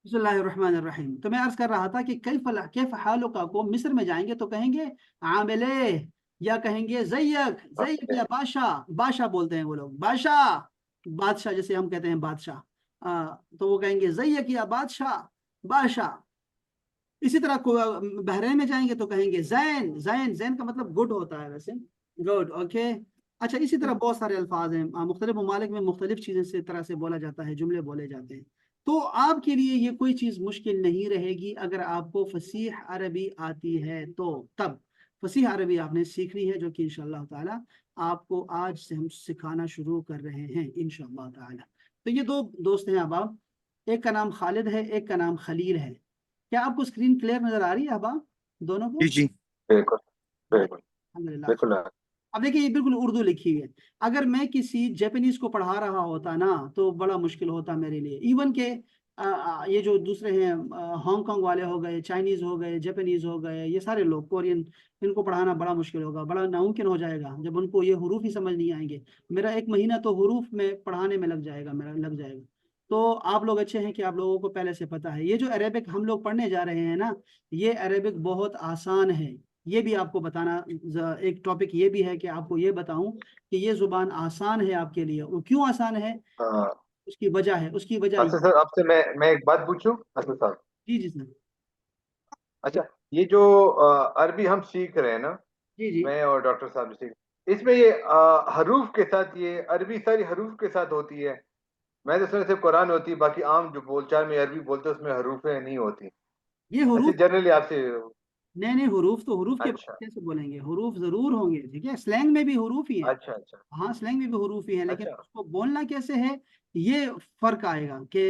बिस्मिल्लाहिर्रहमानिर्रहीम। तो मैं अर्ज कर रहा था कि कैफ हालुका को मिस्र में जाएंगे तो कहेंगे आमिले, या कहेंगे जयक जयक, या बादशाह, बादशाह बोलते हैं वो लोग, बादशाह, बादशाह जैसे हम कहते हैं बादशाह। तो वो कहेंगे जयक या बादशाह, बादशाह। इसी तरह को बहरीन में जाएंगे तो कहेंगे जैन, जैन, जैन का मतलब गुड होता है वैसे, गुड, ओके। अच्छा, इसी तरह बहुत सारे अल्फाज हैं, मुख्तलिफ ममालिक में मुख्तलिफ चीज़ें से तरह से बोला जाता है, जुमले बोले जाते हैं। तो आपके लिए ये कोई चीज़ मुश्किल नहीं रहेगी अगर आपको फसीह अरबी आती है तो। तब फसीह अरबी आपने सीखनी है, जो कि इंशाअल्लाह ताला आपको आज से हम सिखाना शुरू कर रहे हैं इंशाअल्लाह ताला। तो ये दो दोस्त हैं अहबाब, एक का नाम खालिद है, एक का नाम खलील है। क्या आपको स्क्रीन क्लियर नजर आ रही है अहबाब, दोनों को? जी जी, बिल्कुल बिल्कुल अल्हम्दुलिल्लाह। बिल्कुल। अब देखिए, ये बिल्कुल उर्दू लिखी है। अगर मैं किसी जापानीज को पढ़ा रहा होता ना तो बड़ा मुश्किल होता मेरे लिए। इवन के ये जो दूसरे हैं, हांगकांग वाले हो गए, चाइनीज हो गए, जापानीज हो गए, ये सारे लोग, कोरियन, इनको पढ़ाना बड़ा मुश्किल होगा, बड़ा नामुमकिन हो जाएगा जब उनको ये हरूफ ही समझ नहीं आएंगे। मेरा 1 महीना तो हरूफ में पढ़ाने में लग जाएगा, मेरा लग जाएगा। तो आप लोग अच्छे हैं कि आप लोगों को पहले से पता है। ये जो अरेबिक हम लोग पढ़ने जा रहे हैं ना, ये अरेबिक बहुत आसान है। ये भी आपको बताना, एक टॉपिक ये भी है कि आपको ये बताऊं कि ये जुबान आसान है आपके लिए। वो क्यों आसान है, हाँ, उसकी वजह है, उसकी वजह असद सर, आपसे मैं एक बात पूछूं असद साहब? जी जी सर। अच्छा, ये जो अरबी हम सीख रहे हैं ना, जी जी। मैं और डॉक्टर साहब सीख, इसमें ये हरूफ के साथ, ये अरबी सारी हरूफ के साथ होती है? मैं तो सुना सिर्फ कुरान होती है, बाकी आम जो बोलचाल में अरबी बोलते हैं उसमें हरूफें नहीं होती। ये ऐसे हरूफ, जनरली आपसे। नहीं नहीं, हरूफ तो हरूफ के बाद अच्छा कैसे बोलेंगे, हरूफ जरूर होंगे, ठीक है, स्लैंग में भी हरूफ ही है। अच्छा अच्छा हाँ, स्लैंग में भी हरूफ ही है, लेकिन अच्छा उसको बोलना कैसे है, ये फर्क आएगा कि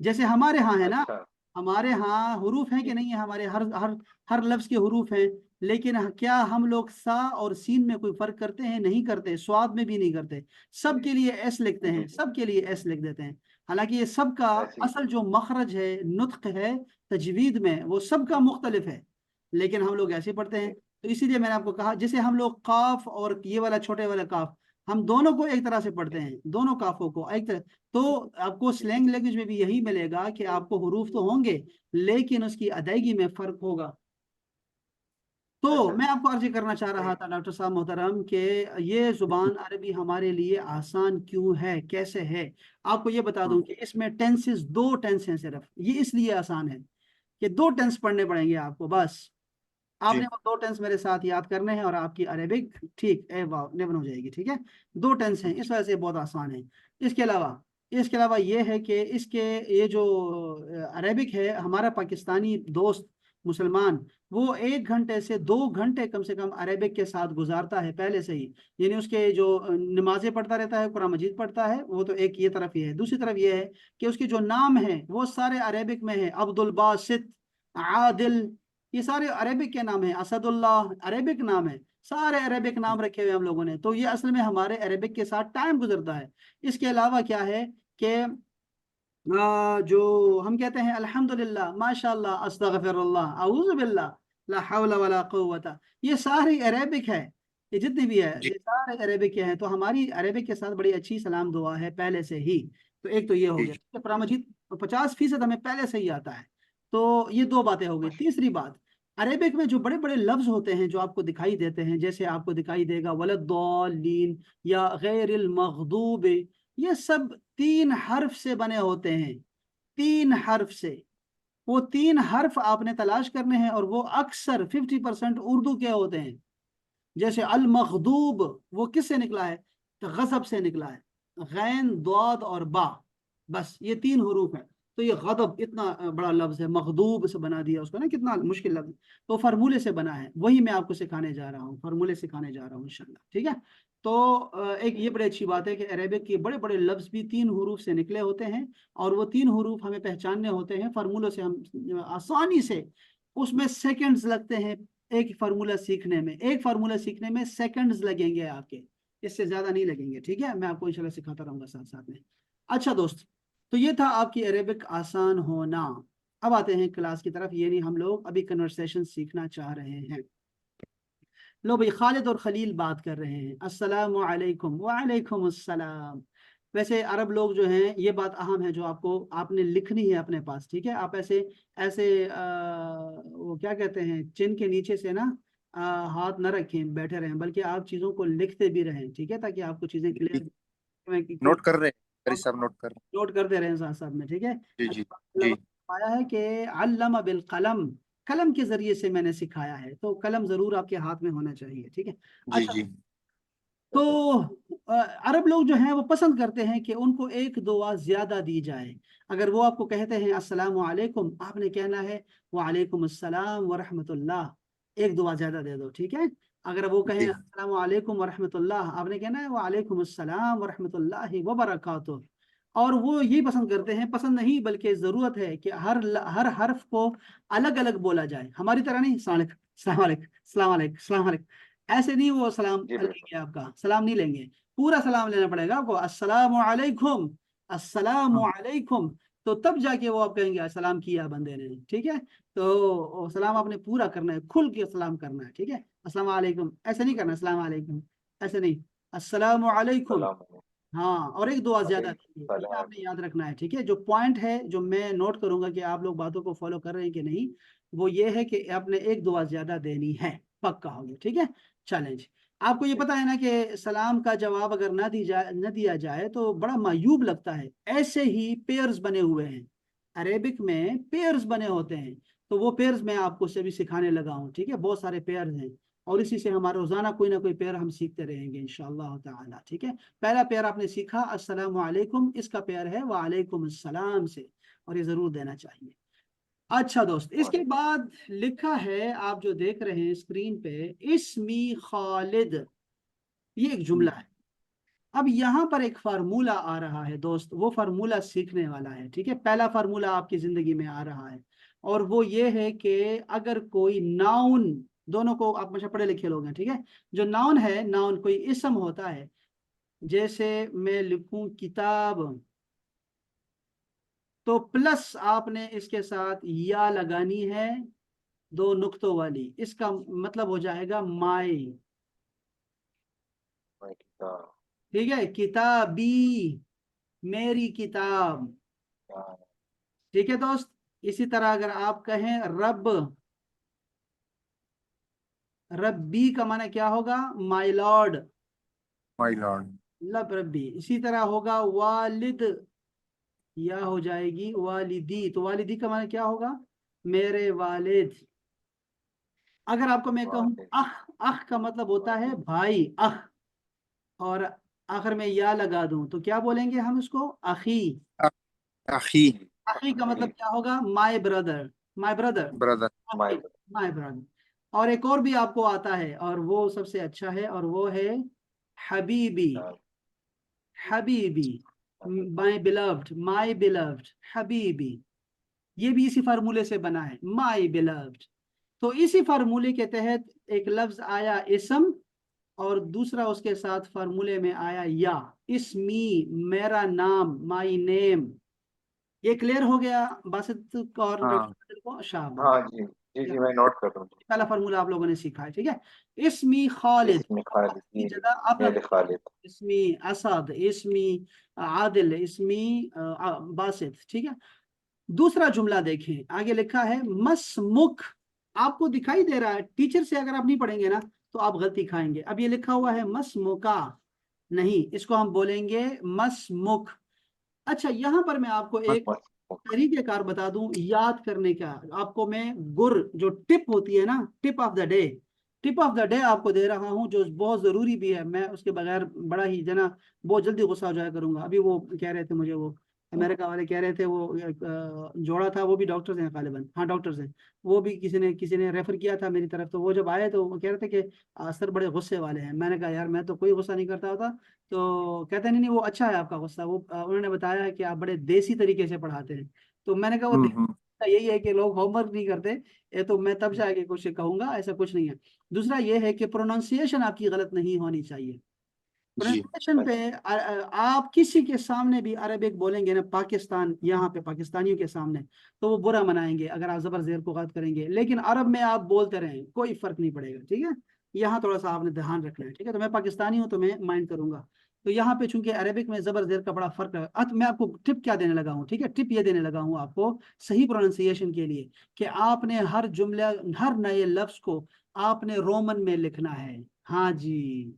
जैसे हमारे यहाँ है ना, अच्छा। हमारे यहाँ हरूफ है कि जी नहीं है, हमारे हर हर हर लफ्ज के हरूफ हैं। लेकिन क्या हम लोग सा और सीन में कोई फर्क करते हैं? नहीं करते, स्वाद में भी नहीं करते। सब के लिए एस लिखते जी हैं, जी, सब के लिए एस लिख देते हैं। हालांकि ये सब का ऐसे ही। असल जो मखरज है, नुत्क है, तजवीद में, वो सबका मुख्तलिफ है, लेकिन हम लोग ऐसे पढ़ते हैं। जी तो इसीलिए मैंने आपको कहा, जैसे हम लोग काफ और ये वाला छोटे वाला काफ, हम दोनों को एक तरह से पढ़ते हैं, दोनों काफों को एक तरह। तो आपको जी स्लैंग लैंग्वेज में भी यही मिलेगा कि आपको हरूफ तो होंगे, लेकिन उसकी अदायगी में फर्क होगा। तो अच्छा मैं अच्छा। आपको अर्ज करना चाह रहा था डॉक्टर साहब मोहतरम कि ये जुबान अरबी हमारे लिए आसान क्यों है, कैसे है। आपको ये बता दूं हम्म, कि इसमें टेंसेस, 2 टेंस हैं सिर्फ। ये इसलिए आसान है कि 2 टेंस पढ़ने पड़ेंगे आपको बस। जी आपने वो 2 टेंस मेरे साथ याद करने हैं और आपकी अरेबिक ठीक ए वाव नेवन हो जाएगी, ठीक है। 2 टेंस हैं, इस वजह से बहुत आसान है। इसके अलावा ये है कि इसके, ये जो अरेबिक है, हमारा पाकिस्तानी दोस्त मुसलमान, वो 1 घंटे से 2 घंटे कम से कम अरेबिक के साथ गुजारता है पहले से ही। यानी उसके जो नमाजें पढ़ता रहता है, कुरान मजीद पढ़ता है, वो तो एक ये तरफ ही है। दूसरी तरफ ये है कि उसके जो नाम हैं वो सारे अरेबिक में है। अब्दुल बासित, आदिल, ये सारे अरेबिक के नाम हैं। असदुल्लाह अरेबिक नाम है। सारे अरेबिक नाम रखे हुए हम लोगों ने, तो ये असल में हमारे अरेबिक के साथ टाइम गुजरता है। इसके अलावा क्या है कि जो हम कहते हैं अल्हम्दुलिल्लाह, माशाल्लाह, अस्तगफिरुल्लाह, अऊज़ु बिल्लाह, ला हौला वला कुव्वता, ये सारी अरेबिक है। ये जितनी भी है जी ये सारे अरेबिक के हैं। तो हमारी अरेबिक के साथ बड़ी अच्छी सलाम दुआ है पहले से ही। तो एक तो ये हो जी गया, जी, कुरान मजीद 50% हमें पहले से ही आता है। तो ये 2 बातें हो गई। माशा- तीसरी बात, अरेबिक में जो बड़े बड़े लफ्ज होते हैं जो आपको दिखाई देते हैं, जैसे आपको दिखाई देगा वलद्दॉलीन या गैरिल मगदूब, ये सब 3 हर्फ से बने होते हैं, 3 हर्फ से। वो 3 हर्फ आपने तलाश करने हैं और वो अक्सर 50% उर्दू के होते हैं। जैसे अल मखदूब, वो किससे निकला है? तो गजब से निकला है, गैन द्वाद और बा, बस ये 3 हरूफ है। तो ये गदब इतना बड़ा लफ्ज है, मखदूब से बना दिया उसको ना, कितना मुश्किल लफ्ज। तो फार्मूले से बना है, वही मैं आपको सिखाने जा रहा हूँ, फार्मूले सिखाने जा रहा हूँ इंशाल्लाह, ठीक है। तो एक ये बड़ी अच्छी बात है कि अरेबिक के बड़े बड़े लफ्ज भी 3 हरूफ से निकले होते हैं। और वो 3 हरूफ हमें पहचानने होते हैं फार्मूलों से, हम आसानी से, उसमें सेकंड्स लगते हैं। एक फार्मूला सीखने में, एक फार्मूला सीखने में सेकंड्स लगेंगे आपके, इससे ज्यादा नहीं लगेंगे, ठीक है। मैं आपको इंशाल्लाह सिखाता रहूंगा साथ साथ में। अच्छा दोस्त, तो ये था आपकी अरेबिक आसान होना। अब आते हैं क्लास की तरफ। ये नहीं, हम लोग अभी कन्वर्सेशन सीखना चाह रहे हैं। लो भाई, खालिद और खलील बात कर रहे हैं। अस्सलाम वालेकुम। वालेकुम अस्सलाम। ویسے عرب لوگ جو ہیں یہ بات اہم ہے جو آپ نے لکھنی ہے اپنے پاس، ٹھیک ہے؟ آپ ایسے ایسے وہ کیا کہتے ہیں، چن کے نیچے سے نا ہاتھ نہ رکھیں بیٹھے رہیں، بلکہ آپ چیزوں کو لکھتے بھی رہیں، ٹھیک ہے؟ تاکہ آپ کو چیزیں جی، کلیئر نوٹ کر رہے ہیں قاری صاحب، نوٹ کر رہے نوٹ کرتے رہیں ساتھ ساتھ میں، ٹھیک ہے؟ ہیں۔ جی جی اللہ جی نے فرمایا ہے کہ علم بالقلم، قلم کے ذریعے سے میں نے سکھایا ہے، تو قلم ضرور آپ کے ہاتھ میں ہونا چاہیے، ٹھیک ہے؟ جی اچھا، جی تو عرب لوگ جو ہیں وہ پسند کرتے ہیں کہ ان کو ایک دعا زیادہ دی جائے۔ اگر وہ آپ کو کہتے ہیں السلام علیکم، آپ نے کہنا ہے وعلیکم السلام ورحمۃ اللہ، ایک دعا زیادہ دے دو، ٹھیک ہے؟ اگر وہ کہیں جی السلام علیکم ورحمۃ اللہ، آپ نے کہنا ہے وعلیکم السلام ورحمۃ اللہ وبرکاتہ۔ اور وہ یہی پسند کرتے ہیں، پسند نہیں بلکہ ضرورت ہے کہ ہر حرف کو الگ الگ بولا جائے، ہماری طرح نہیں السلام علیکم السلام علیکم السلام علیکم السلام علیکم، ایسے نہیں وہ سلام جی لیں بالکل گے، آپ کا سلام نہیں لیں گے، پورا سلام لینا پڑے گا آپ کو، السلام علیکم السلام ہاں علیکم، تو تب جا کے وہ آپ کہیں گے سلام کیا بندے نے، ٹھیک ہے؟ تو سلام آپ نے پورا کرنا ہے، کھل کے سلام کرنا ہے، ٹھیک ہے؟ السلام علیکم ایسے نہیں کرنا، السلام علیکم ایسے نہیں، السلام علیکم، السلام ہاں، اور ایک دعا زیادہ علیکم دیجیے، یہ آپ السلام نے یاد رکھنا ہے، ٹھیک ہے؟ جو پوائنٹ ہے جو میں نوٹ کروں گا کہ آپ لوگ باتوں کو فالو کر رہے ہیں کہ نہیں، وہ یہ ہے کہ آپ نے ایک دعا زیادہ دینی ہے، پکا ہو گیا، ٹھیک ہے؟ چیلنج۔ آپ کو یہ پتا ہے نا کہ سلام کا جواب اگر نہ دیا جائے تو بڑا معیوب لگتا ہے، ایسے ہی پیئرز بنے ہوئے ہیں، عربک میں پیئرز بنے ہوتے ہیں، تو وہ پیئرز میں آپ کو سے بھی سکھانے لگا ہوں، ٹھیک ہے؟ بہت سارے پیئرز ہیں، اور اسی سے ہمارا روزانہ کوئی نہ کوئی پیئر ہم سیکھتے رہیں گے انشاءاللہ تعالی، ٹھیک ہے؟ پہلا پیئر آپ نے سیکھا السلام علیکم، اس کا پیئر ہے وعلیکم السلام سے، اور یہ ضرور دینا چاہیے۔ اچھا دوست، اس کے علیکم۔ بعد لکھا ہے، آپ جو دیکھ رہے ہیں اسکرین پہ، اسمی خالد، یہ ایک جملہ ہے۔ اب یہاں پر ایک فارمولہ آ رہا ہے دوست، وہ فارمولہ سیکھنے والا ہے، ٹھیک ہے؟ پہلا فارمولہ آپ کی زندگی میں آ رہا ہے، اور وہ یہ ہے کہ اگر کوئی ناؤن، دونوں کو آپ مجھے پڑھے لکھے لوگ ہیں، ٹھیک ہے؟ جو ناؤن ہے، ناؤن کوئی اسم ہوتا ہے، جیسے میں لکھوں کتاب، تو پلس آپ نے اس کے ساتھ یا لگانی ہے، دو نقطوں والی، اس کا مطلب ہو جائے گا مائی، ٹھیک ہے؟ کتابی، میری کتاب، ٹھیک ہے دوست؟ اسی طرح اگر آپ کہیں رب، ربی کا معنی کیا ہوگا؟ مائی لارڈ، مائی لارڈ، لب ربی۔ اسی طرح ہوگا والد، یا ہو جائے گی والدی، تو والدی کا معنی کیا ہوگا؟ میرے والد۔ اگر آپ کو میں کہوں اخ، اخ کا مطلب ہوتا ہے بھائی، اخ، اور آخر میں یا لگا دوں تو کیا بولیں گے ہم اس کو؟ اخی۔ اخی، اخی کا مطلب کیا ہوگا؟ My brother, my brother, Brother, my brother. اور ایک اور بھی آپ کو آتا ہے، اور وہ سب سے اچھا ہے، اور وہ ہے حبیبی، حبیبی، مائی بلوڈ، مائی بلوڈ، حبیبی، یہ بھی اسی فارمولے سے بنا ہے، مائی بلوڈ۔ تو اسی فارمولے کے تحت ایک لفظ آیا اسم، اور دوسرا اس کے ساتھ فارمولے میں آیا یا، اسمی، میرا نام، مائی نیم۔ یہ کلیئر ہو گیا باسط اور ہاں ڈاکٹر کو؟ شاباش، ہاں جی جی جی میں نوٹ کر رہا ہوں۔ پہلا فارمولہ آپ لوگوں نے سیکھا ہے، ٹھیک ہے؟ اسمی خالد، اسم خالد، کی جگہ آپ میرے خالد، اسمی اسد، اسمی عادل، اسمی باسط، ٹھیک ہے؟ دوسرا جملہ دیکھیں، آگے لکھا ہے مسمک، آپ کو دکھائی دے رہا ہے، ٹیچر سے اگر آپ نہیں پڑھیں گے نا تو آپ غلطی کھائیں گے۔ اب یہ لکھا ہوا ہے مسمکا، نہیں، اس کو ہم بولیں گے مسمک۔ اچھا، یہاں پر میں آپ کو ایک طریقہ کار بتا دوں یاد کرنے کا، آپ کو میں گر جو ٹپ ہوتی ہے نا، tip of the day, tip of the day آپ کو دے رہا ہوں، جو بہت ضروری بھی ہے، میں اس کے بغیر بڑا ہی جنا بہت جلدی غصہ ہو جایا کروں گا۔ ابھی وہ کہہ رہے تھے مجھے، وہ امریکہ والے کہہ رہے تھے، وہ جوڑا تھا، وہ بھی ڈاکٹرز ہیں غالباً، ہاں ڈاکٹرز ہیں، وہ بھی کسی نے ریفر کیا تھا میری طرف، تو وہ جب آئے تو وہ کہہ رہے تھے کہ سر بڑے غصے والے ہیں۔ میں نے کہا یار میں تو کوئی غصہ نہیں کرتا ہوتا، تو کہتے نہیں وہ اچھا ہے آپ کا غصہ، وہ انہوں نے بتایا ہے کہ آپ بڑے دیسی طریقے سے پڑھاتے ہیں، تو میں نے کہا وہ یہی ہے کہ لوگ ہوم ورک نہیں کرتے، یہ تو میں تب جا کے کچھ کہوں گا، ایسا کچھ نہیں ہے۔ دوسرا یہ ہے کہ پروننسیشن آپ کی غلط نہیں ہونی چاہیے، جی پروننسیشن پہ آپ کسی کے سامنے بھی عربک بولیں گے نا، پاکستان، یہاں پہ پاکستانیوں کے سامنے، تو وہ برا منائیں گے اگر آپ زبر زیر کو غلط کریں گے، لیکن عرب میں آپ بولتے رہیں، کوئی فرق نہیں پڑے گا، ٹھیک ہے؟ یہاں تھوڑا سا آپ نے دھیان رکھنا ہے، ٹھیک ہے؟ تو میں پاکستانی ہوں تو میں مائنڈ کروں گا، تو یہاں پہ چونکہ عربک میں زبر زیر کا بڑا فرق ہے. میں آپ کو ٹپ کیا دینے لگا ہوں, ٹھیک ہے, ٹپ یہ دینے لگا ہوں آپ کو صحیح پروننسیشن کے لیے کہ آپ نے ہر جملہ, ہر نئے لفظ کو آپ نے رومن میں لکھنا ہے. ہاں جی,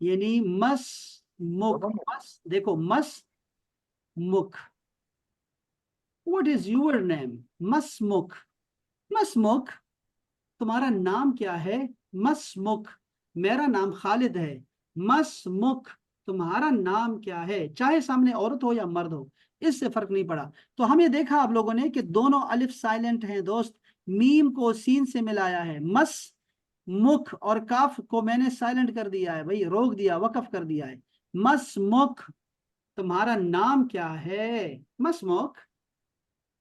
یعنی مس مک, مس دیکھو مس مک. What is your name? مسمک. مسمک, تمہارا نام کیا ہے؟ مسمک, میرا نام خالد ہے. مسمک, تمہارا نام کیا ہے؟ چاہے سامنے عورت ہو یا مرد ہو, اس سے فرق نہیں پڑا. تو ہم یہ دیکھا آپ لوگوں نے کہ دونوں الف سائلنٹ ہیں دوست. میم کو سین سے ملایا ہے, مس مک, اور کاف کو میں نے سائلنٹ کر دیا ہے بھائی, روک دیا, وقف کر دیا ہے. مسمک, تمہارا نام کیا ہے؟ مسمک,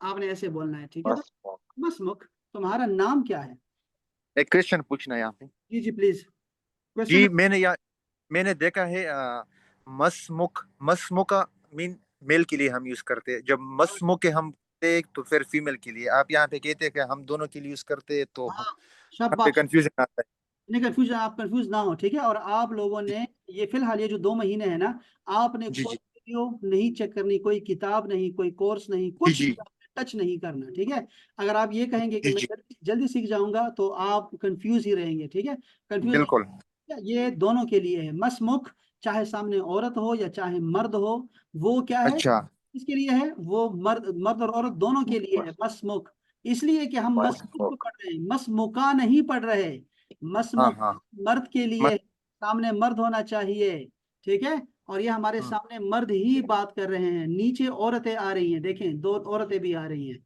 آپ نے ایسے بولنا ہے, ٹھیک ہے. تو مسمک, تمہارا نام کیا ہے؟ ایک کوشچن پوچھنا ہے یہاں پہ. جی جی پلیز. جی میں نے دیکھا ہے مسمک, مسمکا مین میل کے لیے ہم یوز کرتے ہیں. جب مسمک ہم تو پھر فیمیل کے لیے. آپ یہاں پہ کہتے ہیں کہ ہم دونوں کے لیے یوز کرتے ہیں, تو یہاں پہ کنفیوژن آتا ہے. نہیں کنفیوژن, آپ کنفیوز نہ ہو, ٹھیک ہے. اور آپ لوگوں نے یہ فی الحال یہ جو 2 مہینے ہیں نا, آپ نے جی کوئی جی ویڈیو نہیں چیک کرنی, کوئی کتاب نہیں, کوئی کورس نہیں, جی کچھ جی ٹچ نہیں کرنا, ٹھیک ہے. اگر آپ یہ کہیں گے کہ جی میں جی جلدی سیکھ جاؤں گا تو آپ کنفیوز ہی رہیں گے, ٹھیک ہے. کنفیوز بالکل. یہ دونوں کے لیے ہے. مسمک, چاہے سامنے عورت ہو یا چاہے مرد ہو, وہ کیا ہے, اچھا اس کے لیے ہے, وہ مرد اور عورت دونوں کے لیے ہے مسمک. اس لیے کہ ہم مسمک پڑھ رہے ہیں, مسمکا نہیں پڑھ رہے. ہاں مسمک ہاں مرد کے لیے, سامنے مرد ہونا چاہیے, ٹھیک ہے. اور یہ ہمارے سامنے مرد ہی بات کر رہے ہیں, نیچے عورتیں آ رہی ہیں, دیکھیں 2 عورتیں بھی آ رہی ہیں,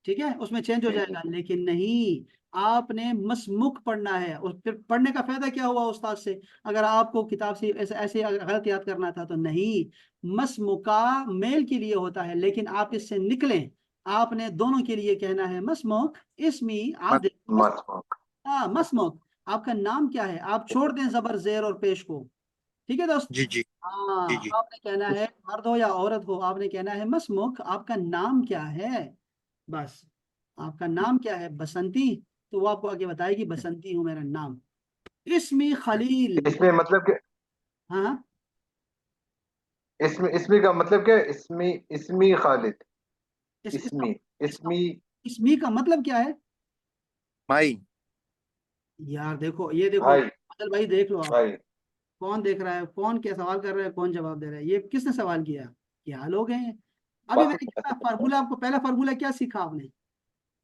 ٹھیک ہے. اس میں چینج ہو جائے گا, لیکن نہیں, آپ نے مسمک پڑھنا ہے. اور پھر پڑھنے کا فائدہ کیا ہوا استاد سے, اگر آپ کو کتاب سے ایسے غلط یاد کرنا تھا تو نہیں. مسمکا میل کے لیے ہوتا ہے, لیکن آپ اس سے نکلیں, آپ نے دونوں کے لیے کہنا ہے مسمک. اسمی, آپ دیکھیں ہاں مسمک, آپ کا نام کیا ہے. آپ چھوڑ دیں زبر زیر اور پیش کو, ٹھیک ہے دوست. جی جی ہاں, جی جی آپ نے کہنا ہے, مرد ہو یا عورت ہو, آپ نے کہنا ہے مسمک, آپ کا نام کیا ہے. بس, آپ کا نام کیا ہے؟ بسنتی, تو وہ آپ کو آگے بتائے گی بسنتی ہوں میرا نام. اسمی خلیل. اس میں مطلب کہ ہاں, اسمی کا مطلب کیا ہے؟ اسمی خالد. اس اس کا اسمی اس کا اسمی اسمی کا مطلب کیا ہے مائی. یار؟ دیکھو, یہ دیکھو بھائی. عادل بھائی, دیکھ لو آپ, بھائی کون دیکھ رہا ہے, کون کیا سوال کر رہا ہے, کون جواب دے رہا ہے. یہ کس نے سوال کیا, کیا لوگ ہیں. ابھی میں نے کیا فارمولا, آپ کو پہلا فارمولا کیا سیکھا آپ نے؟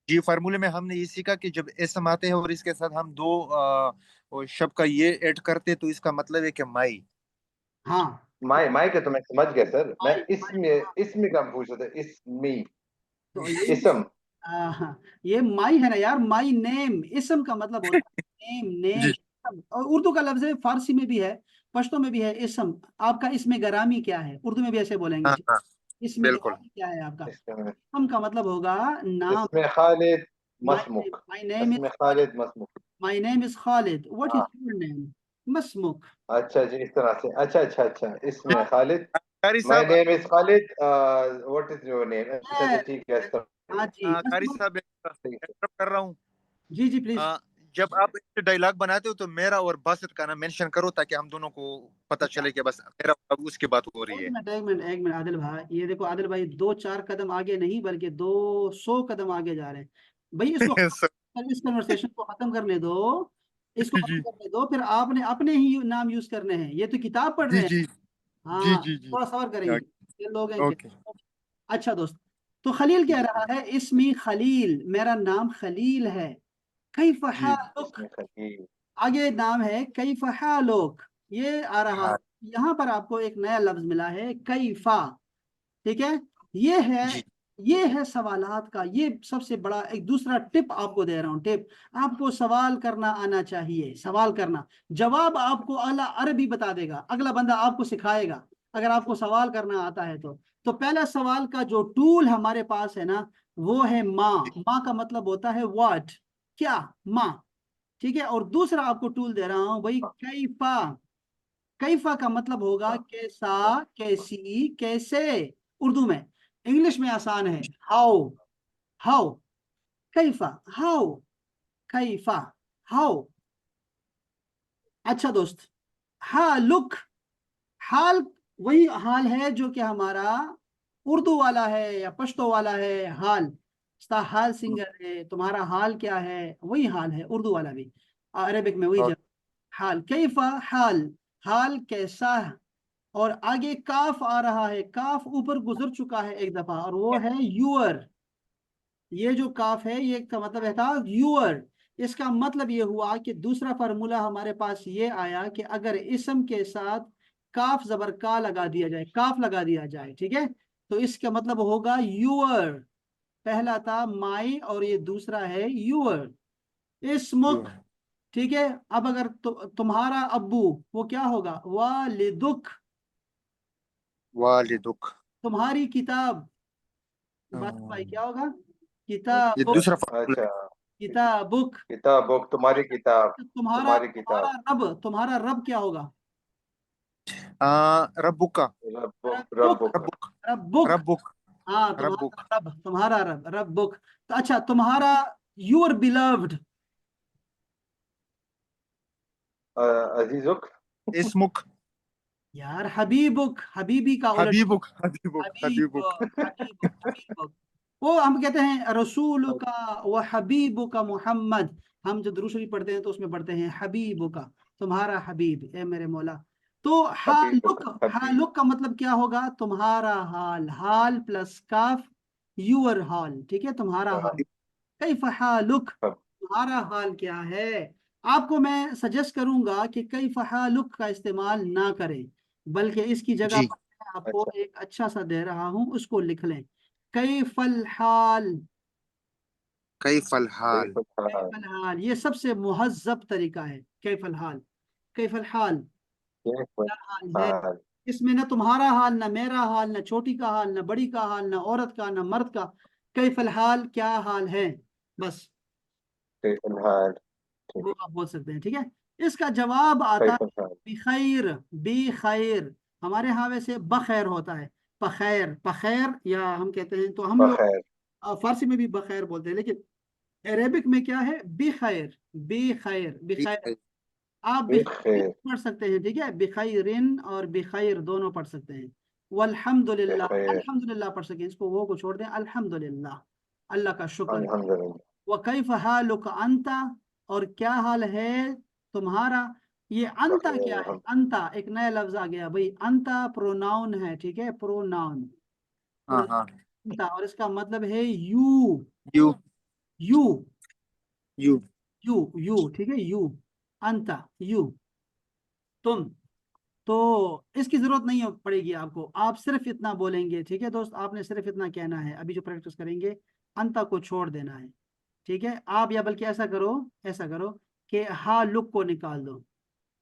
جی, فارمولے میں ہم نے یہ سیکھا کہ جب اسم آتے ہیں اور اس کے ساتھ ہم 2 شب کا یہ ایڈ کرتے تو اس کا مطلب ہے کہ مائی. ہاں, مائی کے تو میں سمجھ گیا سر. میں مائی, اسمی کا پوچھ رہا تھا. اسمی تو یہ اسم. ہاں, یہ مائی ہے نا یار, مائی نیم. اسم کا مطلب ہوتا ہے نیم, نیم. جی اور اردو کا لفظ ہے, فارسی میں بھی ہے, پشتو میں بھی ہے اسم. آپ کا اسم گرامی کیا ہے, اردو میں بھی ایسے بولیں گے, ہاں ٹھیک ہاں ہے. اسم بالکل. گرامی کیا ہے آپ کا؟ اسم اسم کا مطلب ہوگا نام. اسم خالد مائی مسموک. نیم اسم از خالد. خالد مسموک. مائی نیم از خالد. واٹ از ہاں, یور نیم؟ مسموک. اچھا جی, اس طرح سے. اچھا اچھا اچھا. اسم خالد. قاری مائی صاحب, نیم از خالد. What is your name? اچھا اچھا, ٹھیک ہے, اس طرح. ہاں جی, قاری مسموک. صاحب ٹھیک ہے. انٹرپٹ کر رہا ہوں. جی جی پلیز. جب آپ ڈائلاگ بناتے ہو تو میرا اور باسط کا نام مینشن کرو تاکہ ہم دونوں کو پتہ چلے کہ بس میرا اب اس کی بات ہو رہی ہے. ایک منٹ عادل بھائی, یہ دیکھو عادل بھائی 2-4 قدم آگے نہیں بلکہ 200 قدم آگے جا رہے ہیں بھائی. اس کنورسیشن کو ختم کرنے دو, اس کو جی ختم جی کرنے دو, پھر آپ نے اپنے ہی نام یوز کرنے ہیں. یہ تو کتاب پڑھ رہے جی ہیں. جی جی ہاں, جی جی تھوڑا صبر کریں گے, یہ لوگ ہیں کہ. اوکے. اچھا دوست, تو خلیل کہہ رہا ہے اسمی خلیل, میرا نام خلیل ہے. کیف جی حالک, اسم خلیل. آگے نام ہے کیف حالک, یہ آ رہا. ہاں یہاں پر آپ کو ایک نیا لفظ ملا ہے کیفا, ٹھیک ہے. یہ ہے جی یہ ہے سوالات کا, یہ سب سے بڑا ایک دوسرا ٹپ آپ کو دے رہا ہوں. ٹپ, آپ کو سوال کرنا آنا چاہیے, سوال کرنا. جواب آپ کو اعلیٰ عربی بتا دے گا, اگلا بندہ آپ کو سکھائے گا, اگر آپ کو سوال کرنا آتا ہے تو پہلا سوال کا جو ٹول ہمارے پاس ہے نا, وہ ہے ماں. ماں کا مطلب ہوتا ہے واٹ, کیا, ماں, ٹھیک ہے. اور دوسرا آپ کو ٹول دے رہا ہوں بھائی کیفا. کیفا کا مطلب ہوگا کیسا, کیسی, کیسے. اردو میں, انگلش میں آسان ہے, ہاؤ. ہاؤ, کیفا, ہاؤ, کیفا, ہاؤ. اچھا دوست, حالک, حال وہی حال ہے جو کہ ہمارا اردو والا ہے یا پشتو والا ہے. حال استا حال سنگر ہے, تمہارا حال کیا ہے, وہی حال ہے اردو والا بھی, عربک میں وہی اوکے. جب حال. کیفا حال, حال کیسا ہے. اور آگے کاف آ رہا ہے, کاف اوپر گزر چکا ہے ایک دفعہ, اور وہ ہے یور. یہ جو کاف ہے یہ کا مطلب ہے تھا یور. اس کا مطلب یہ ہوا کہ دوسرا فارمولہ ہمارے پاس یہ آیا کہ اگر اسم کے ساتھ کاف زبر کا لگا دیا جائے, کاف لگا دیا جائے, ٹھیک ہے, تو اس کا مطلب ہوگا یور. پہلا تھا مائی اور یہ دوسرا ہے یور. اسمک, ٹھیک ہے. اب اگر تمہارا ابو, وہ کیا ہوگا, والدک. والدک. تمہاری کتاب, بات بھائی کیا ہوگا, یہ کتابک. دوسرا فارمولا. اچھا, کتابک. کتاب تمہاری کتاب, تمہارا تمہاری کتاب. تمہارا رب کیا ہوگا, ربک. ربک ربک. ربک. ربک, ربک. ہاں ربک. تمہارا رب, تمہارا رب, ربک. تو اچھا, تمہارا یور بلوڈ, عزیزک. اسمک. یار حبیبک, حبیبی کا الٹ, حبیبک. حبیبک. حبیبک. حبیبک. وہ ہم کہتے ہیں رسول کا و حبیب کا محمد. ہم جو درود شریف پڑھتے ہیں تو اس میں پڑھتے ہیں حبیب کا, تمہارا حبیب, اے میرے مولا. تو حبیبک. حالک, حالک کا مطلب کیا ہوگا, تمہارا حال, حال پلس کاف, یور حال, ٹھیک ہے, تمہارا حال. کیف حالک, تمہارا حال کیا ہے. آپ کو میں سجیسٹ کروں گا کہ کیف حالک کا استعمال نہ کریں, بلکہ اس کی جگہ جی. پر میں آپ کو اچھا, ایک اچھا سا دے رہا ہوں, اس کو لکھ لیں. کیف الحال, کیف الحال. کیف الحال. کیف الحال, یہ سب سے مہذب طریقہ ہے. کیف الحال, کیف الحال, کیف کیا حال ہے. الحال. اس میں نہ تمہارا حال, نہ میرا حال, نہ چھوٹی کا حال, نہ بڑی کا حال, نہ عورت کا, نہ مرد کا. کیف الحال, کیا حال ہے, بس کیف الحال. ٹھیک. وہ آپ بول سکتے ہیں, ٹھیک ہے. اس کا جواب آتا کیف ہے الحال. بخیر, بخیر. ہمارے ہاں ویسے بخیر ہوتا ہے, بخیر, بخیر, یا ہم کہتے ہیں تو ہم لوگ بخیر. فارسی میں بھی بخیر بولتے ہیں, لیکن عربک میں کیا ہے, بخیر, بخیر, بخیر. آپ بخیر بخیر. پڑھ سکتے ہیں, ٹھیک ہے, بخیرن اور بخیر دونوں پڑھ سکتے ہیں. والحمدللہ, بخیر. الحمدللہ پڑھ سکیں, اس کو وہ کو چھوڑ دیں, الحمدللہ, اللہ کا شکر. الحمدللہ. وَكَيْفَ حَالُكَ أَنْتَ, اور کیا حال ہے تمہارا. یہ انتا کیا ہے, بخیر. انتا ایک نیا لفظ آ گیا بھائی, انتا پروناؤن ہے, ٹھیک ہے, پروناؤن. ہاں ہاں. انتا, اور اس کا مطلب ہے you, you. You, you. You, you, ٹھیک ہے, یو, انتا, یو, تم. تو اس کی ضرورت نہیں پڑے گی آپ کو, آپ صرف اتنا بولیں گے, ٹھیک ہے دوست, آپ نے صرف اتنا کہنا ہے. ابھی جو پریکٹس کریں گے, انتا کو چھوڑ دینا ہے, ٹھیک ہے. آپ یا بلکہ ایسا کرو, ایسا کرو کہ ہا لک کو نکال دو.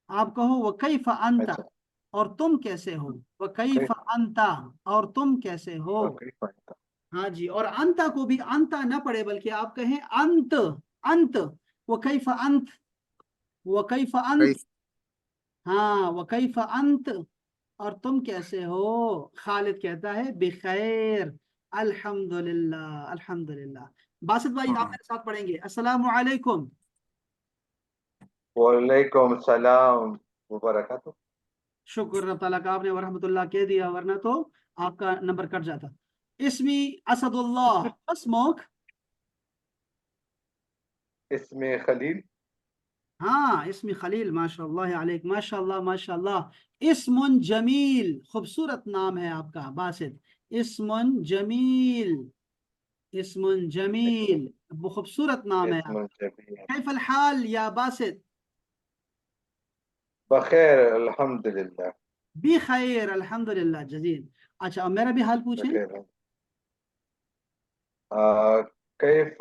آپ کہو وکیف انتا, اچھا. اور تم کیسے ہو, وکیف کیف. انتا, اور تم کیسے ہو. کیف انت. ہاں جی, اور انتا کو بھی انتا نہ پڑے, بلکہ آپ کہیں انت, انت, وکیف انت, وکیف انت. کیف. ہاں, وکیف انت, اور تم کیسے ہو. خالد کہتا ہے بخیر, الحمدللہ, الحمدللہ. باسط بھائی آپ میرے ساتھ پڑھیں گے, السلام علیکم. وعلیکم السلام وبرکاتہ. شکر اللہ تعالیٰ کا, آپ نے ورحمۃ اللہ کہہ دیا, ورنہ تو آپ کا نمبر کٹ جاتا. اسمی اسد اللہ, اسموک. اسم خلیل. ہاں, اسمی خلیل, ماشاء اللہ علیک, ماشاء اللہ, ماشاء اللہ. اسم جمیل, خوبصورت نام ہے آپ کا باسط. اسم جمیل, اسم جمیل, خوبصورت نام ہے اسم آپ. جمیل. کیف الحال یا باسط. بخیر الحمدللہ. بخیر, الحمدللہ, جزیل. اچھا, اور میرا بھی حال پوچھیں. بخیر. کیف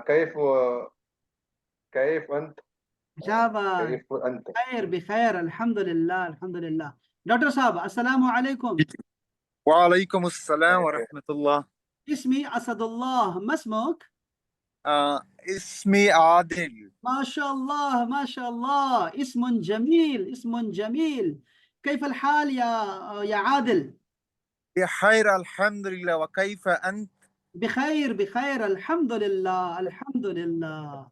کیف کیف انت. شاباش, کیف انت. خیر, بخیر, الحمدللہ, الحمدللہ. ڈاکٹر صاحب السلام علیکم. وعلیکم السلام ورحمۃ اللہ. اسمی اسد اللہ, ما اسمك. اسمی عادل. ما شاء الله, ما شاء الله, اسم جميل, اسم جميل. كيف الحال يا عادل. بخیر الحمد للہ. وکیف انت. بخير, بخير, الحمد لله, الحمد لله.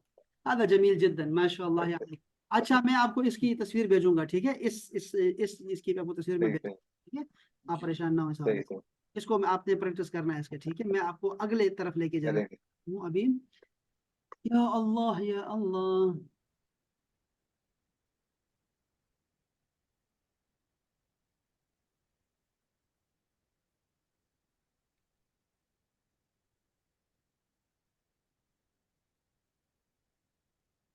هذا جميل جدا, ما شاء الله يعني. اچھا, میں آپ کو اس کی تصویر بھیجوں گا, ٹھیک ہے, اس کی آپ کو تصویر میں ٹھیک ہے. ठीक है, आप परेशान ना हो इस हवाले सही से। सही इसको मैं आपने प्रैक्टिस करना है इसके, ठीक है। मैं आपको अगले तरफ लेके जा करेंगे। रहा हूँ अभी। या अल्लाह या अल्लाह।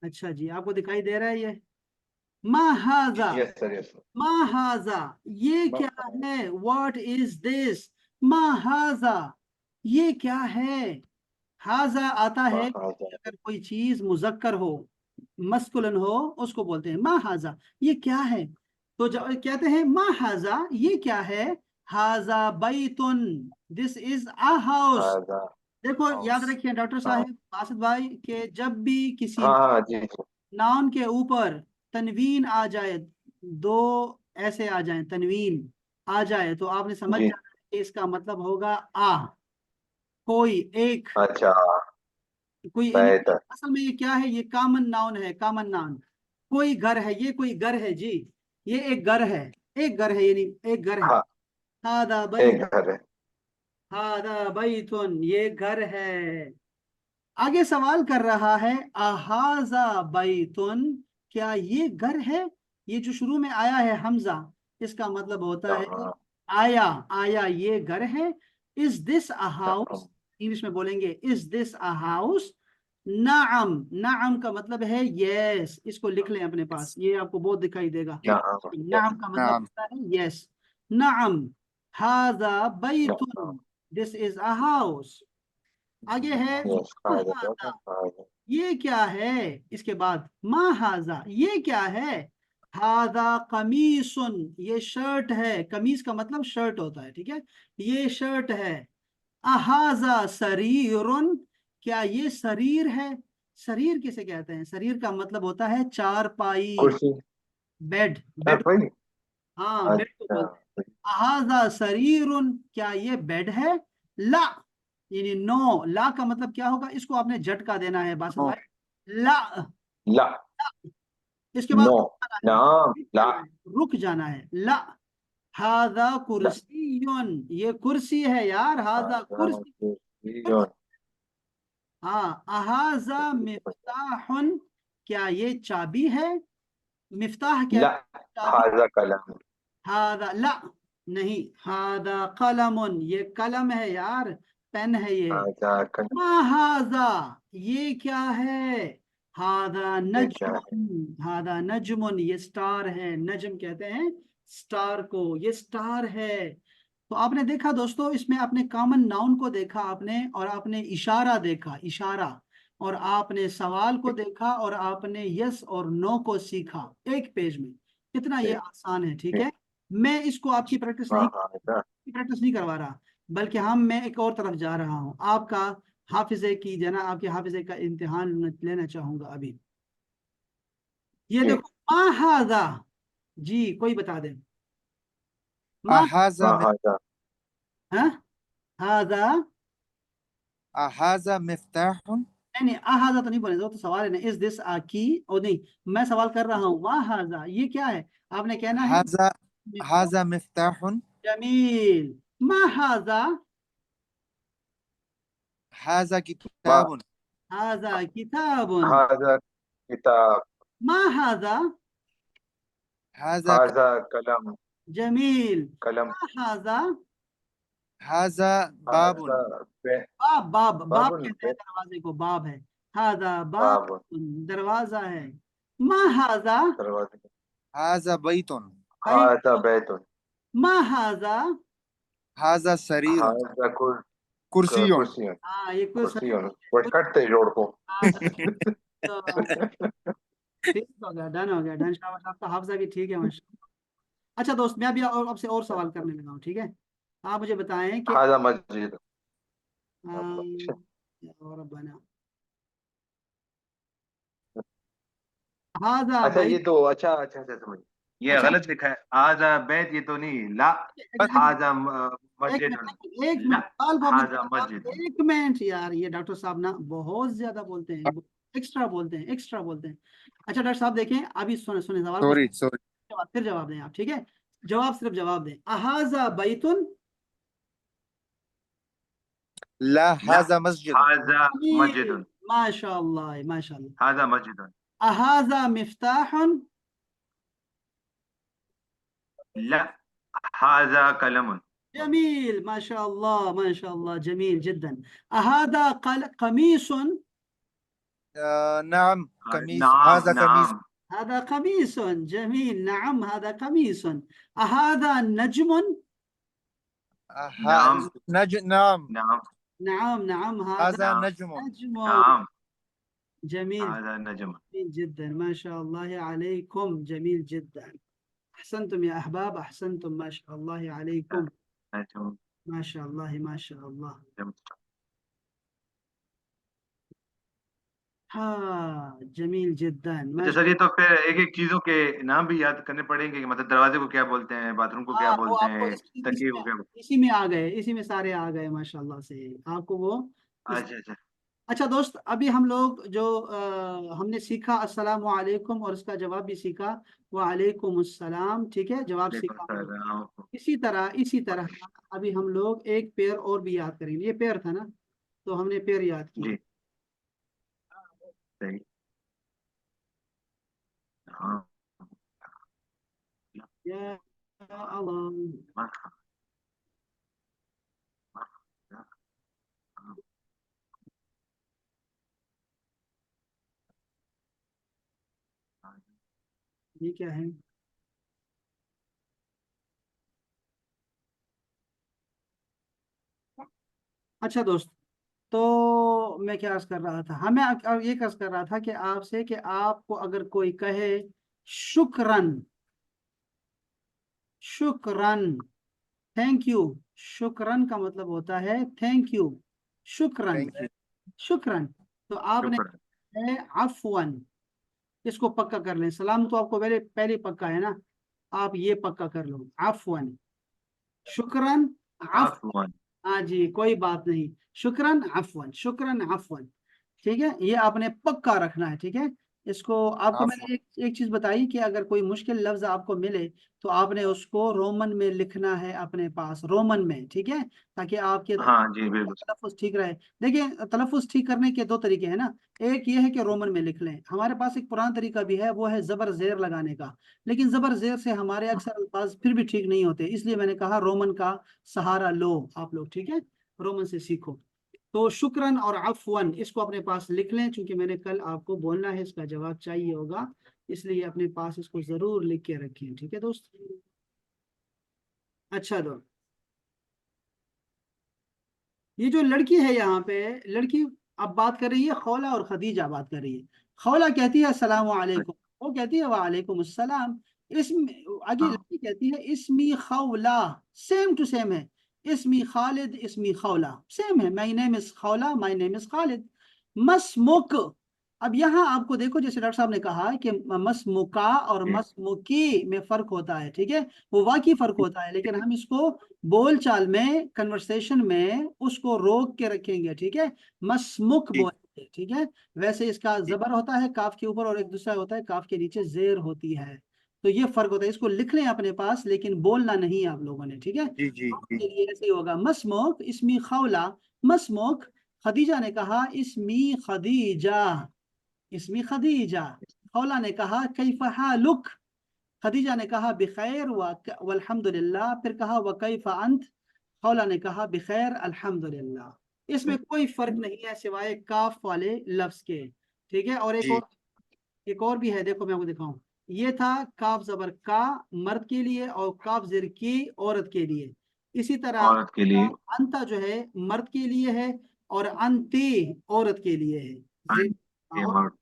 अच्छा जी, आपको दिखाई दे रहा है ये महाजा? Yes sir yes sir. महाजा ये क्या है? What is this? महाजा ये क्या है? हाजा आता है अगर कोई चीज मुजक्कर हो, मस्कुलन हो, उसको बोलते हैं महाजा। ये क्या है? तो जब कहते हैं महाजा ये क्या है, हाजा बैतुन, दिस इज अ हाउस। हाँ देखो याद हाउस। रखिए डॉक्टर हाँ साहब बासित भाई, कि जब भी किसी हाँ हाँ जी जी नाउन के ऊपर तनवीन आ जाए, दो ऐसे आ जाए, तनवीन आ जाए, तो आपने समझ जी। जाना है कि इसका मतलब होगा आ, कोई एक, अच्छा कोई यानी बेहतर। असल में ये क्या है, ये कॉमन नाउन है, कॉमन नाउन। कोई घर है, ये कोई घर है जी, ये एक घर है, एक घर है, यानी एक घर है। हाँ हादा एक बैत, घर है। हादा बैतुन, ये घर है। आगे सवाल कर रहा है अहाजा बैतुन, क्या ये घर है? ये जो शुरू में आया है हमजा, इसका मतलब होता है हाँ आया, आया ये घर है। Is this a house? हाँ इंग्लिश में बोलेंगे इज दिस अ हाउस। नाम, नाम का मतलब है यस, इसको लिख लें अपने पास, ये आपको बहुत दिखाई देगा। नाम का मतलब नाम। होता है यस। नाम, हाजा हाँ बैतुन, दिस इज अ हाउस। आगे है यस माहाजा, ये क्या है? इसके बाद माहाजा ये क्या है? हादा कमीसुन, ये शर्ट है। कमीज का मतलब शर्ट होता है, ठीक है, ये शर्ट है। अहाजा सरीरुन, क्या ये शरीर है? शरीर किसे कहते हैं? शरीर का मतलब होता है चारपाई, कुर्सी बेड, चार बेड। भाई। हाँ, बेड को अच्छा बोलते हैं। अहाजा सरीरुन, क्या ये बेड है? ला, यानी नो, ला का मतलब क्या होगा? इसको आपने झटका देना है बासित नो। भाई, ला। ला इसके बाद नो रुक जाना है, नाम रुक ला। जाना है, रुक जाना है। ला, हाजा ला कुर्सीयुन, ये कुर्सी है यार, हाजा कुर्सी, कुर्सी। हाँ, अहाजा मिफ्ताहुन, क्या ये चाबी है? मिफ्ताह क्या? ला चाबी। हाजा कलम। हादा ला, नहीं, हादा कलमुन, ये कलम है यार, पेन है ये। हाजा कलम। मा हाजा ये क्या है? हादा ये क्या है? नजमुन, हादा नजमुन, ये स्टार है। नजम कहते हैं स्टार को, ये स्टार है। तो आपने देखा दोस्तों, इसमें आपने कॉमन नाउन को देखा आपने, और आपने इशारा देखा, इशारा, और आपने सवाल को देखा, और आपने यस और नो को सीखा एक पेज में। कितना ये ठीक आसान है, ठीक ठीक। है। मैं इसको आपकी हाँ हाँ बेटा। प्रैक्टिस नहीं करवा रहा, बल्कि मैं एक और तरफ जा रहा हूँ, आपका हाफिजे की जना, आपके हाफिजे का इम्तिहान लेना चाहूंगा अभी। ये ठीक। देखो माहाजा, जी कोई बता दे। मा, अहाजा हाँ हाजा। हाँ, हाजा, अहाजा मिफ्ताहुन। नहीं नहीं, आहाजा तो नहीं बोलेंगे, वो तो सवाल है ना, इज दिस आ की, और नहीं, मैं सवाल कर रहा हूँ माहाजा ये क्या है, आपने कहना है हाजा मिफ्ताह। हाजा मिफ्ताहुन। जमील, माहाजा, हाजा मा किताबुन। हाजा किताबुन। हाजा किताब। माहाजा, हाजा हाजा कलम। जमील। कलम। हाजा, हाजा बाबुन। हाजा बे बाब, बाब, बाब बाबुल कहते हैं बे दरवाजे को, बाब है। हादा बाब, बाब दरवाजा है। मा हाजा दरवाजे। हाजा बैतुन। हाजा बैतुन। बैतुन। मा हाजा, हाजा सरीरुन। हाजा कुर्सियुन। कुर्सी। हाँ ये कुछ कुर्सी वो कटते जोड़ को। हादा, तो ठीक हो गया, डन हो गया, डन, शाबाश, आपका हाफजा भी ठीक है माशा। अच्छा दोस्त, मैं अभी और आपसे और सवाल करने लगा हूँ, ठीक है। आप मुझे बताएं कि हाजा मस्जिद। और बना हाजा अच्छा भाई। ये तो अच्छा अच्छा अच्छा समझ। ये अच्छा, गलत लिखा है हाजा बैत, ये तो नहीं ला। हाजा एक मस्जिद। मिनट, एक ला मिनट, सवाल को आपने हाजा मस्जिद। एक मिनट यार, ये डॉक्टर साहब ना बहुत ज्यादा बोलते हैं, एक्स्ट्रा बोलते हैं, एक्स्ट्रा बोलते हैं। अच्छा डॉक्टर साहब देखें, अभी सुने सुने सवाल को, सॉरी सॉरी। फिर जवाब दें आप, ठीक है। जवाब सिर्फ जवाब दें। अहाजा बैतुन, ला ला हाजा मस्जिद। हाजा जमील, मस्जिदुन, माशाअल्लाह माशाअल्लाह। हाजा मस्जिदुन, अहाजा मिफ्ताहुन, ला हाजा कलमुन। जमील, माशाअल्लाह माशाअल्लाह, जमील जिद्दन। अहादा कमीसुन, नाम कमीज, नाम हाजा कमीज। नाम هذا قميص، جميل، نعم هذا قميص. أهذا نجم، नाम नाम नाम نعم نعم هذا हाजा नाम नजम। نجم. नाम جميل हाजा नजम। جميل جدا، ما شاء الله عليكم، جميل جدا. أحسنتم يا أحباب، أحسنتم، ما شاء الله عليكم، नजम ما شاء الله ما شاء الله. हाँ जमील जिद्दन अच्छा माशा। सर, ये तो फिर एक एक चीजों के नाम भी याद करने पड़ेंगे कि मतलब दरवाजे को क्या बोलते हैं, बाथरूम को क्या हाँ वो बोलते आपको हैं, तकिए को क्या बोलते इसी में आ गए, इसी में सारे आ गए माशाल्लाह से, आपको वो हैं। इस। अच्छा अच्छा। अच्छा दोस्त, अभी हम लोग जो हमने सीखा अस्सलाम वालेकुम और उसका जवाब भी सीखा वालेकुम अस्सलाम, ठीक है, जवाब वालेकुम सीखा हम लोग। सलाम। इसी तरह अभी हम लोग एक पेयर और भी याद करेंगे। ये पेयर था ना, तो हमने पेयर याद किया। जी सही। हाँ या अल्लाह, ये क्या है? अच्छा दोस्त, तो मैं क्या अर्ज कर रहा था, हमें ये अर्ज कर रहा था कि आपसे कि आपको अगर कोई कहे शुक्रन, शुक्रन, थैंक यू, शुक्रन का मतलब होता है थैंक यू, शुक्रन, थैंक यू। शुक्रन। तो आपने शुक्र। है अफवन, इसको पक्का कर लें। सलाम तो आपको पहले पहले पक्का है ना, आप ये पक्का कर लो, अफवन, शुक्रन, अफ। आफवन। हाँ जी, कोई बात नहीं, शुक्रन अफवन, शुक्रन अफवन, ठीक है, ये आपने पक्का रखना है, ठीक है। इसको आपको आप मैंने एक चीज बताई कि अगर कोई मुश्किल लफ्ज आपको मिले तो आपने उसको रोमन में लिखना है अपने पास, रोमन में, ठीक है, ताकि आपके हाँ जी बिल्कुल। तलफ़ुज़ ठीक रहे। देखिए तलफ़ुज़ ठीक करने के दो तरीके हैं ना, एक ये है कि रोमन में लिख लें, हमारे पास एक पुराना तरीका भी है, वो है ज़बर ज़ेर लगाने का, लेकिन ज़बर ज़ेर से हमारे अक्सर अल्फाज फिर भी ठीक नहीं होते, इसलिए मैंने कहा रोमन का सहारा लो आप लोग, ठीक है, रोमन से सीखो। तो शुक्रन और अफवन इसको अपने पास लिख लें, क्योंकि मैंने कल आपको बोलना है, इसका जवाब चाहिए होगा, इसलिए अपने पास इसको जरूर लिख के रखें, ठीक है दोस्त। अच्छा दोस्त, ये जो लड़की है यहाँ पे, लड़की अब बात कर रही है, खौला और खदीजा बात कर रही है। खौला कहती है अस्सलाम वालेकुम, वो कहती है वालेकुम अस्सलाम। इसम आगे हाँ लड़की कहती है इसमी खौला, सेम टू सेम है, इसमी खालिद, इसमी खौला, सेम है, my name is Khawla, my name is Khalid. मसमुक, अब यहाँ आपको देखो, जैसे डॉक्टर साहब ने कहा कि मसमुका और जी मसमुकी में फर्क होता है, ठीक है, वो वाकई फर्क होता है, लेकिन हम इसको बोल चाल में, कन्वर्सेशन में उसको रोक के रखेंगे, ठीक है, मसमुक जी बोलेंगे, ठीक है। वैसे इसका जी जबर होता है काफ के ऊपर और एक दूसरा होता है काफ के नीचे जेर होती है, तो ये फर्क होता है, इसको लिख लें अपने पास, लेकिन बोलना नहीं आप लोगों ने, ठीक है। जी जी जी। आपके लिए ऐसे ही होगा, मसमुक इसमी खौला, मसमुक। खदीजा ने कहा इसमी खदीजा, इसमी खदीजा। खौला ने कहा कैफ हालुक, खदीजा ने कहा बिखैर वल्हम्दुलिल्लाह, फिर कहा व कैफ अंत, खौला ने कहा बिखैर अल्हम्दुलिल्लाह। इसमें कोई फर्क नहीं है सिवाय काफ वाले लफ्ज के, ठीक है। और जी एक और भी है, देखो मैं आपको दिखाऊं, ये था काफ जबर का मर्द के लिए और काफ जिर की औरत के लिए। इसी तरह औरत के लिए। अंता जो है मर्द के लिए है और अंती औरत के लिए है। हाँ, ये मर्द।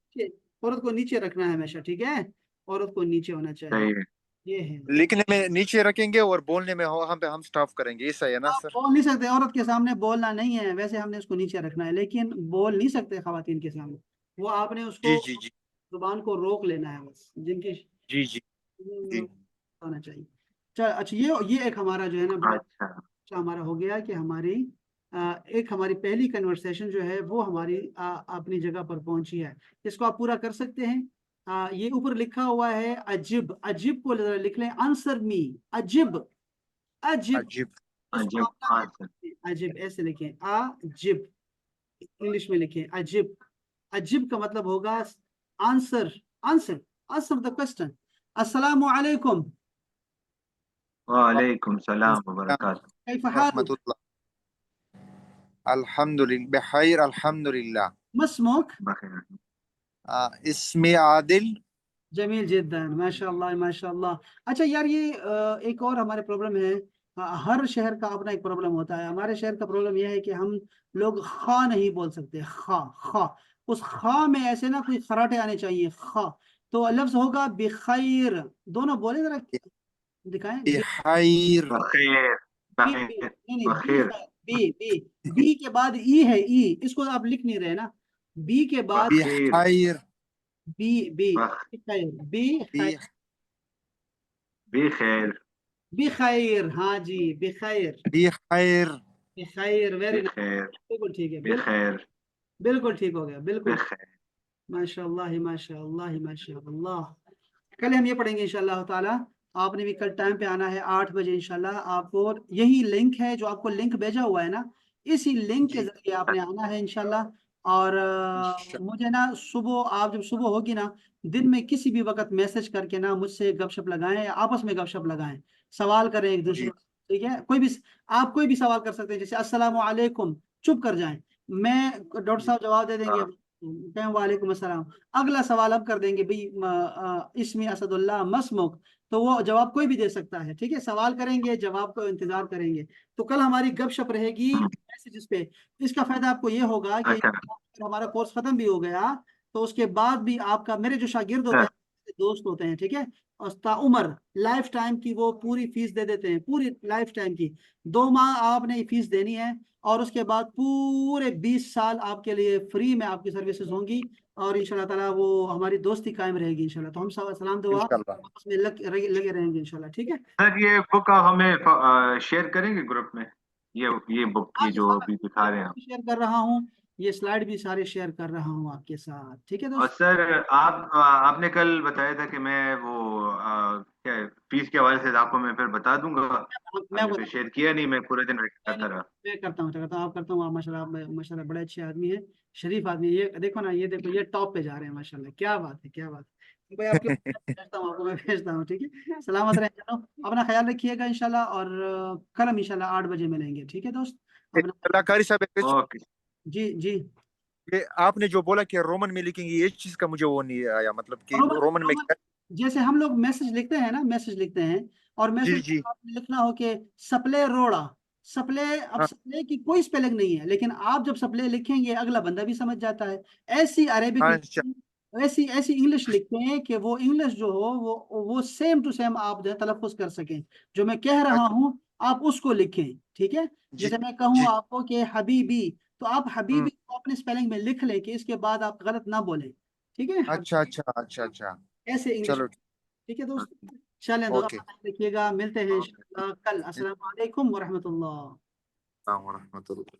औरत को नीचे रखना है हमेशा, ठीक है, औरत को नीचे होना चाहिए, सही है। ये है। लिखने में नीचे रखेंगे और बोलने में हम पे हम स्टॉप करेंगे, ऐसा है ना आप सर? बोल नहीं सकते, औरत के सामने बोलना नहीं है, वैसे हमने उसको नीचे रखना है, लेकिन बोल नहीं सकते खवातीन के सामने, वो आपने उसको जी जी जी जुबान को रोक लेना है बस, जिनकी जी जी जी। होना चाहिए। चल अच्छा, ये एक हमारा जो है ना बड़ा अच्छा अच्छा हमारा हो गया कि हमारी एक हमारी पहली कन्वर्सेशन जो है वो हमारी अपनी जगह पर पहुंची है। इसको आप पूरा कर सकते हैं। ये ऊपर लिखा हुआ है अजिब, अजिब को जरा लिख लें, आंसर मी, अजिब, अजिब, अजीब। इसको अजब आप ना आंसर। लिखें, अजिब ऐसे लिखें, अजिब, इंग्लिश में लिखें अजिब। अजिब का मतलब होगा answer, answer, answer the question. अस्सलामु अलैकुम, वालेकुम सलाम व बरकातहू। कैफ हालुक, रहमतुल्लाह। अल्हम्दुलिल्लाह बखैर अल्हम्दुलिल्लाह। मस्मुक, बखैर। इसमें आदिल। जमील जिद्दन, माशाल्लाह माशाल्लाह। अच्छा यार, ये एक और हमारे प्रॉब्लम है, हर शहर का अपना एक प्रॉब्लम होता है। हमारे शहर का प्रॉब्लम यह है कि हम लोग खा नहीं बोल सकते, खा, खा, उस खा में ऐसे ना कोई खराटे आने चाहिए, खा। तो लफ्ज होगा बिखैर, दोनों बोले जरा, दिखाएं, बखैर। बखैर। B, B, बखैर। नहीं नहीं, बी बखैर। है, बी, बी, बी के बाद ई है, ई, इसको आप लिख नहीं रहे ना, बी के बाद बखैर। बखैर। बी, बी, बख खैर, बी खैर, बखैर। बिखैर, हाँ जी, बिखैर, बखैर। बिखैर, वेरी नाइस, बखैर। बिल्कुल ठीक है, बिल्कुल, बखैर। बिल्कुल ठीक हो गया, बिल्कुल। बखैर। माशाल्लाह माशाल्लाह माशाल्लाह। कल हम ये पढ़ेंगे इंशाल्लाह ताला। आपने भी कल टाइम पे आना है 8 बजे इंशाल्लाह। आपको यही लिंक है, जो आपको लिंक भेजा हुआ है ना, इसी लिंक के जी जरिए आपने आना है इंशाल्लाह। और मुझे ना सुबह, आप जब सुबह होगी ना, दिन में किसी भी वक्त मैसेज करके ना मुझसे गपशप लगाएं, या आपस में गपशप लगाएं, सवाल करें एक दूसरे जी से, ठीक है? कोई भी, आप कोई भी सवाल कर सकते हैं, जैसे अस्सलामु अलैकुम, चुप कर जाएं, मैं, डॉक्टर जी। साहब जवाब दे देंगे, हाँ। कहें वालेकुम अस्सलाम, अगला सवाल अब कर देंगे भाई, इसमें असदुल्लाह मसमुक, तो वो जवाब कोई भी दे सकता है, ठीक है? सवाल करेंगे, जवाब को इंतजार करेंगे। तो कल हमारी गपशप रहेगी मैसेजेस पे। इसका फायदा आपको ये होगा कि अच्छा। अगर हमारा कोर्स खत्म भी हो गया, तो उसके बाद भी आपका, मेरे जो शागिर्द होते हाँ। हैं, दोस्त होते हैं, ठीक है, और ताउमर लाइफ टाइम की वो पूरी फीस दे देते हैं, पूरी लाइफ टाइम की, 2 माह आपने ये फीस देनी है, और उसके बाद पूरे 20 साल आपके लिए फ्री में आपकी सर्विसेज होंगी, और इंशाल्लाह ताला वो हमारी दोस्ती कायम रहेगी इंशाल्लाह। तो हम सलाम दुआ इंशाल्लाह। आपस में लगे रहेंगे इंशाल्लाह, ठीक है? सर ये बुक आप हमें शेयर करेंगे ग्रुप में, ये बुक हाँ की जी जो सारा, अभी ये दिखा रहे हैं बुक आप। भी शेयर कर रहा हूँ, ये स्लाइड भी सारे शेयर कर रहा हूँ आपके साथ, ठीक है और दोस्त? सर आपने कल बताया था कि मैं वो क्या है, फीस के हवाले से आपको मैं फिर बता दूंगा। मैं आपने फिर बता, शेयर किया नहीं, मैं पूरे दिन वेट नहीं करता नहीं, रहा। मैं करता हूँ, आप करता हूँ, आप माशाल्लाह, आप माशाल्लाह बड़े अच्छे आदमी हैं, शरीफ आदमी है। ये देखो ना, ये देखो, ये टॉप पे जा रहे हैं माशाल्लाह, क्या बात है, क्या बात है भाई, आपके भेजता हूँ, आपको मैं भेजता हूँ, ठीक है? सलामत रहें जनाब, अपना ख्याल रखिएगा इंशाल्लाह, और कल हम इंशाल्लाह 8 बजे मिलेंगे, ठीक है दोस्त? अपना, कलाकारी साहब ओके। जी जी। ये आपने जो बोला कि रोमन में लिखेंगे, ये चीज का मुझे वो नहीं आया, मतलब कि रोमन, रोमन में रोमन, क्या। जैसे हम लोग मैसेज लिखते हैं ना, मैसेज लिखते हैं, और जी मैसेज जी। में आपने लिखना हो कि सप्ले रोड़ा, सप्ले, अब हाँ। सप्ले की कोई स्पेलिंग नहीं है, लेकिन आप जब सप्ले लिखेंगे अगला बंदा भी समझ जाता है। ऐसी अरेबिक हाँ अच्छा। लिखते हैं, ऐसी ऐसी इंग्लिश लिखते हैं कि वो इंग्लिश जो हो, वो सेम टू सेम आप जो है तलफ़ुज़ कर सकें, जो मैं कह रहा अच्छा। हूँ आप उसको लिखें, ठीक है? जी जैसे मैं कहूँ जी। आपको कि हबीबी, तो आप हम्म। हबीबी को अपने स्पेलिंग में लिख लें, कि इसके बाद आप गलत ना बोलें, ठीक है? अच्छा अच्छा अच्छा अच्छा। ऐसे इंग्लिश, चलो। ठीक है दोस्त? चलें दोस्त, ओके। अपना ख्याल रखिएगा, मिलते हैं ओके। इंशाअल्लाह कल। अस्सलाम वालेकुम वरहमतुल्लाह। हाँ, रहमतुल्लाह।